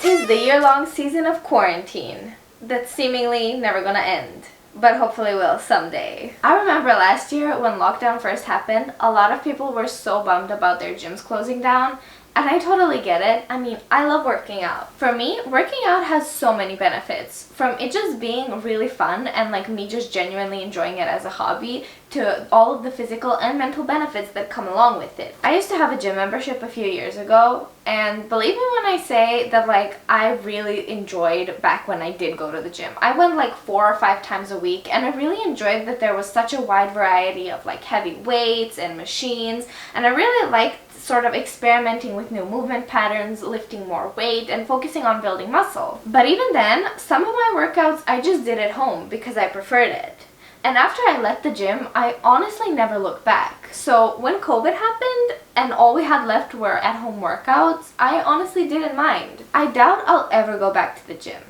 'Tis the year-long season of quarantine that's seemingly never gonna end, but hopefully will someday. I remember last year when lockdown first happened, a lot of people were so bummed about their gyms closing down, and I totally get it. I mean, I love working out. For me, working out has so many benefits. From it just being really fun and like me just genuinely enjoying it as a hobby to all of the physical and mental benefits that come along with it. I used to have a gym membership a few years ago, and believe me when I say that like I really enjoyed back when I did go to the gym. I went like 4 or 5 times a week, and I really enjoyed that there was such a wide variety of like heavy weights and machines, and I really liked sort of experimenting with new movement patterns, lifting more weight, and focusing on building muscle. But even then, some of my workouts I just did at home because I preferred it. And after I left the gym, I honestly never looked back. So when COVID happened and all we had left were at-home workouts, I honestly didn't mind. I doubt I'll ever go back to the gym.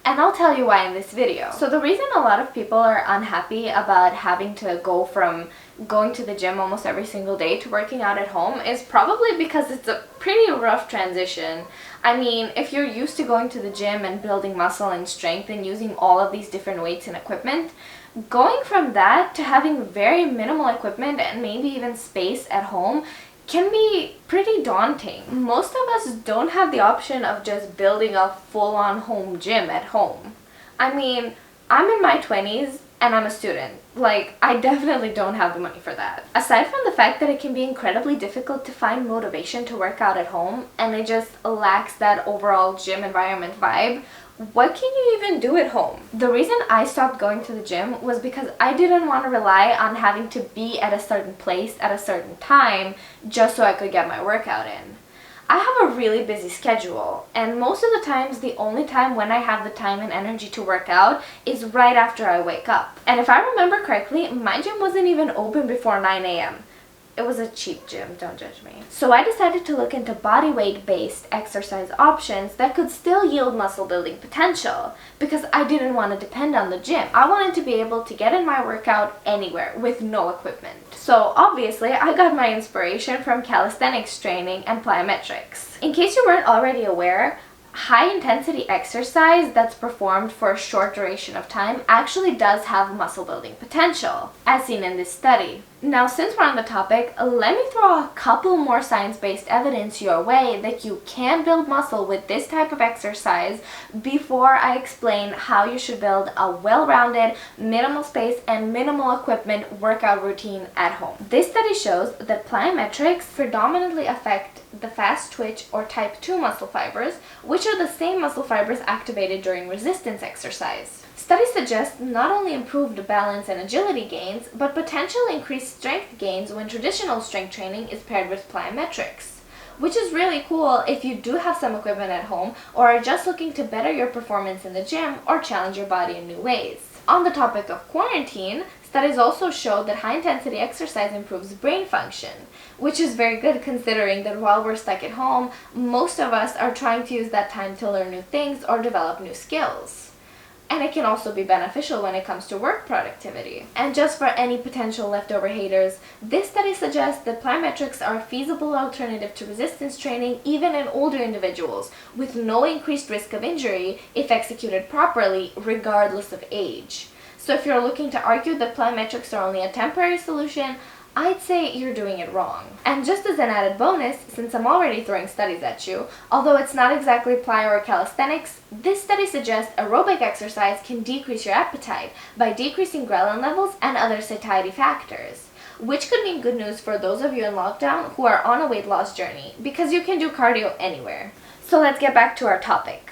And I'll tell you why in this video. So the reason a lot of people are unhappy about having to go from going to the gym almost every single day to working out at home is probably because it's a pretty rough transition. I mean, if you're used to going to the gym and building muscle and strength and using all of these different weights and equipment, going from that to having very minimal equipment and maybe even space at home can be pretty daunting. Most of us don't have the option of just building a full-on home gym at home. I mean, I'm in my 20s and I'm a student. Like, I definitely don't have the money for that. Aside from the fact that it can be incredibly difficult to find motivation to work out at home and it just lacks that overall gym environment vibe, what can you even do at home? The reason I stopped going to the gym was because I didn't want to rely on having to be at a certain place at a certain time just so I could get my workout in. I have a really busy schedule, and most of the times the only time when I have the time and energy to work out is right after I wake up. And if I remember correctly, my gym wasn't even open before 9 a.m. It was a cheap gym, don't judge me. So I decided to look into body weight based exercise options that could still yield muscle building potential because I didn't want to depend on the gym. I wanted to be able to get in my workout anywhere with no equipment. So obviously I got my inspiration from calisthenics training and plyometrics. In case you weren't already aware, high intensity exercise that's performed for a short duration of time actually does have muscle building potential, as seen in this study. Now, since we're on the topic, let me throw a couple more science-based evidence your way that you can build muscle with this type of exercise before I explain how you should build a well-rounded, minimal space and minimal equipment workout routine at home. This study shows that plyometrics predominantly affect the fast twitch or type 2 muscle fibers, which are the same muscle fibers activated during resistance exercise. Studies suggest not only improved balance and agility gains, but potentially increased strength gains when traditional strength training is paired with plyometrics, which is really cool if you do have some equipment at home or are just looking to better your performance in the gym or challenge your body in new ways. On the topic of quarantine, studies also show that high-intensity exercise improves brain function, which is very good considering that while we're stuck at home, most of us are trying to use that time to learn new things or develop new skills. And it can also be beneficial when it comes to work productivity. And just for any potential leftover haters, this study suggests that plyometrics are a feasible alternative to resistance training even in older individuals, with no increased risk of injury if executed properly, regardless of age. So if you're looking to argue that plyometrics are only a temporary solution, I'd say you're doing it wrong. And just as an added bonus, since I'm already throwing studies at you, although it's not exactly plyo or calisthenics, this study suggests aerobic exercise can decrease your appetite by decreasing ghrelin levels and other satiety factors, which could mean good news for those of you in lockdown who are on a weight loss journey, because you can do cardio anywhere. So let's get back to our topic.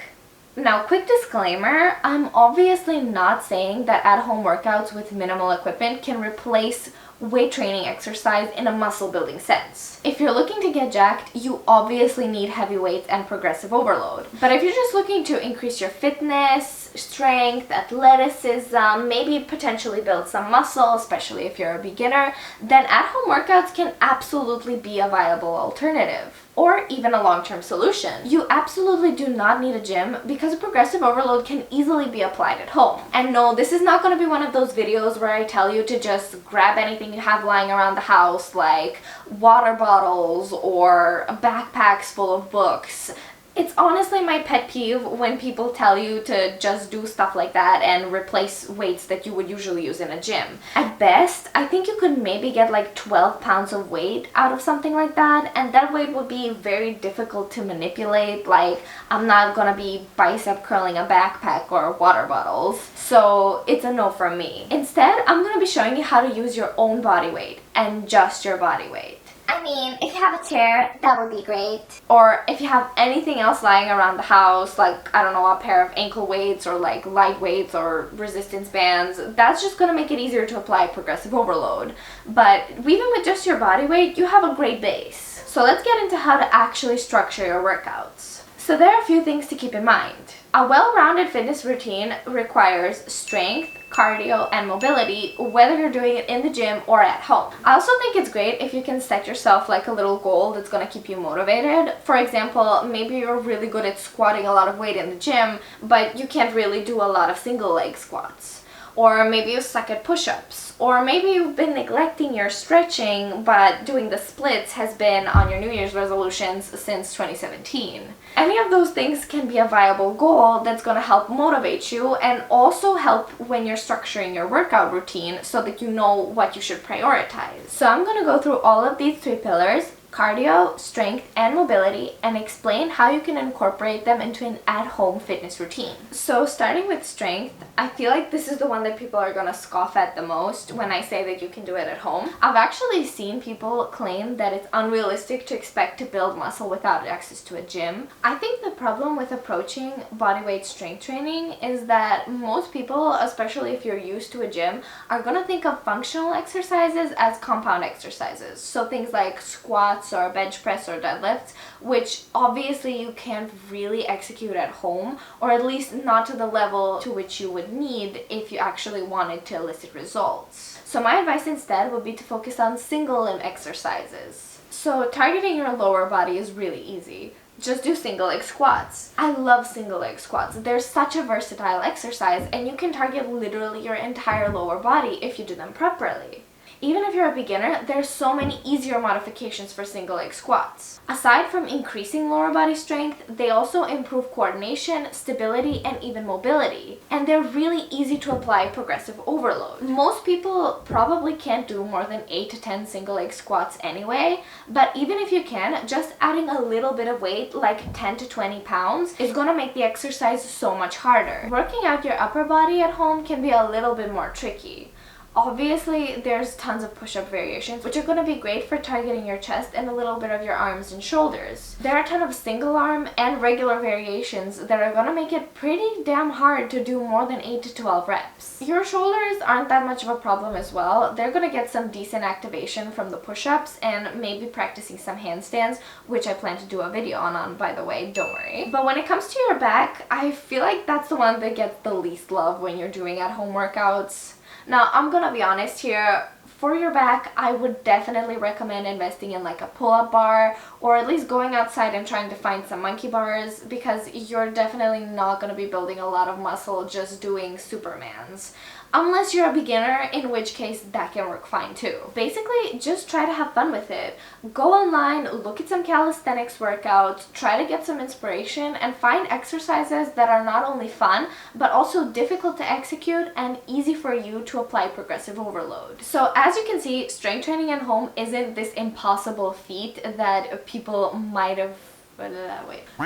Now, quick disclaimer, I'm obviously not saying that at-home workouts with minimal equipment can replace weight training exercise in a muscle building sense. If you're looking to get jacked, you obviously need heavy weights and progressive overload. But if you're just looking to increase your fitness, strength, athleticism, maybe potentially build some muscle, especially if you're a beginner, then at-home workouts can absolutely be a viable alternative, or even a long-term solution. You absolutely do not need a gym because progressive overload can easily be applied at home. And no, this is not going to be one of those videos where I tell you to just grab anything you have lying around the house, like water bottles or backpacks full of books. It's honestly my pet peeve when people tell you to just do stuff like that and replace weights that you would usually use in a gym. At best, I think you could maybe get like 12 pounds of weight out of something like that, and that weight would be very difficult to manipulate. Like, I'm not gonna be bicep curling a backpack or water bottles, so it's a no from me. Instead, I'm gonna be showing you how to use your own body weight and just your body weight. I mean, if you have a chair, that would be great. Or if you have anything else lying around the house, like, I don't know, a pair of ankle weights or like light weights or resistance bands, that's just gonna make it easier to apply progressive overload. But even with just your body weight, you have a great base. So let's get into how to actually structure your workouts. So there are a few things to keep in mind. A well-rounded fitness routine requires strength, cardio, and mobility, whether you're doing it in the gym or at home. I also think it's great if you can set yourself like a little goal that's gonna keep you motivated. For example, maybe you're really good at squatting a lot of weight in the gym, but you can't really do a lot of single leg squats. Or maybe you suck at push-ups. Or maybe you've been neglecting your stretching, but doing the splits has been on your New Year's resolutions since 2017. Any of those things can be a viable goal that's going to help motivate you and also help when you're structuring your workout routine so that you know what you should prioritize. So I'm going to go through all of these 3 pillars: cardio, strength, and mobility, and explain how you can incorporate them into an at-home fitness routine. So starting with strength, I feel like this is the one that people are gonna scoff at the most when I say that you can do it at home. I've actually seen people claim that it's unrealistic to expect to build muscle without access to a gym. I think the problem with approaching bodyweight strength training is that most people, especially if you're used to a gym, are gonna think of functional exercises as compound exercises. So things like squats or bench press or deadlifts, which obviously you can't really execute at home, or at least not to the level to which you would need if you actually wanted to elicit results. So my advice instead would be to focus on single limb exercises. So targeting your lower body is really easy. Just do single leg squats. I love single leg squats. They're such a versatile exercise, and you can target literally your entire lower body if you do them properly. Even if you're a beginner, there's so many easier modifications for single leg squats. Aside from increasing lower body strength, they also improve coordination, stability, and even mobility. And they're really easy to apply progressive overload. Most people probably can't do more than 8 to 10 single leg squats anyway, but even if you can, just adding a little bit of weight, like 10 to 20 pounds, is gonna make the exercise so much harder. Working out your upper body at home can be a little bit more tricky. Obviously, there's tons of push-up variations, which are going to be great for targeting your chest and a little bit of your arms and shoulders. There are a ton of single arm and regular variations that are going to make it pretty damn hard to do more than 8 to 12 reps. Your shoulders aren't that much of a problem as well. They're going to get some decent activation from the push-ups and maybe practicing some handstands, which I plan to do a video on, by the way, don't worry. But when it comes to your back, I feel like that's the one that gets the least love when you're doing at-home workouts. Now, I'm gonna be honest here, for your back, I would definitely recommend investing in like a pull-up bar, or at least going outside and trying to find some monkey bars, because you're definitely not gonna be building a lot of muscle just doing Supermans. Unless you're a beginner, in which case that can work fine too. Basically, just try to have fun with it. Go online, look at some calisthenics workouts, try to get some inspiration, and find exercises that are not only fun, but also difficult to execute and easy for you to apply progressive overload. So as you can see, strength training at home isn't this impossible feat that people might have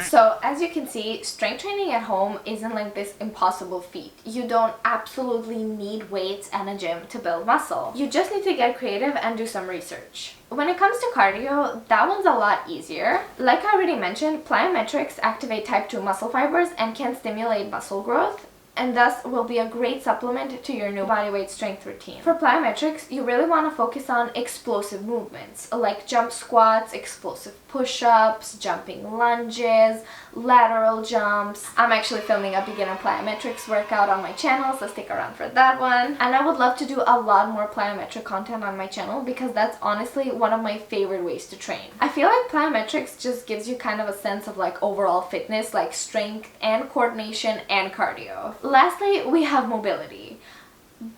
So as you can see, strength training at home isn't like this impossible feat. You don't absolutely need weights and a gym to build muscle. You just need to get creative and do some research. When it comes to cardio, that one's a lot easier. Like I already mentioned, plyometrics activate type 2 muscle fibers and can stimulate muscle growth, and thus will be a great supplement to your new bodyweight strength routine. For plyometrics, you really want to focus on explosive movements like jump squats, explosive push-ups, jumping lunges, lateral jumps. I'm actually filming a beginner plyometrics workout on my channel, so stick around for that one. And I would love to do a lot more plyometric content on my channel because that's honestly one of my favorite ways to train. I feel like plyometrics just gives you kind of a sense of like overall fitness, like strength and coordination and cardio. Lastly, we have mobility.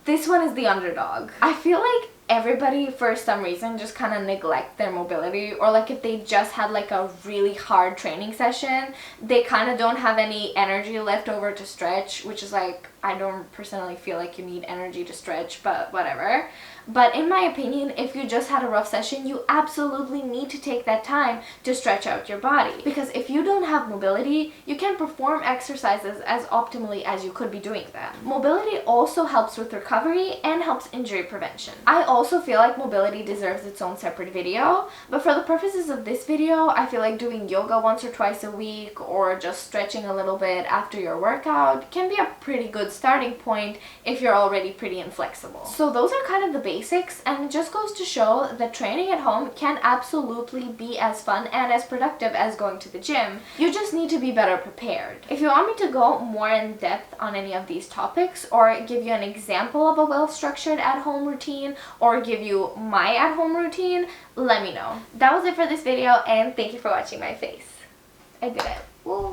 This one is the underdog. I feel like everybody for some reason just kind of neglect their mobility, or like if they just had like a really hard training session, they kind of don't have any energy left over to stretch, which is like, I don't personally feel like you need energy to stretch, but whatever. But in my opinion, if you just had a rough session, you absolutely need to take that time to stretch out your body. Because if you don't have mobility, you can't perform exercises as optimally as you could be doing them. Mobility also helps with recovery and helps injury prevention. I also feel like mobility deserves its own separate video, but for the purposes of this video, I feel like doing yoga once or twice a week or just stretching a little bit after your workout can be a pretty good starting point if you're already pretty inflexible. So those are kind of the basics, and it just goes to show that training at home can absolutely be as fun and as productive as going to the gym. You just need to be better prepared. If you want me to go more in depth on any of these topics, or give you an example of a well-structured at-home routine, or give you my at-home routine, let me know. That was it for this video, and thank you for watching my face. I did it. Woo!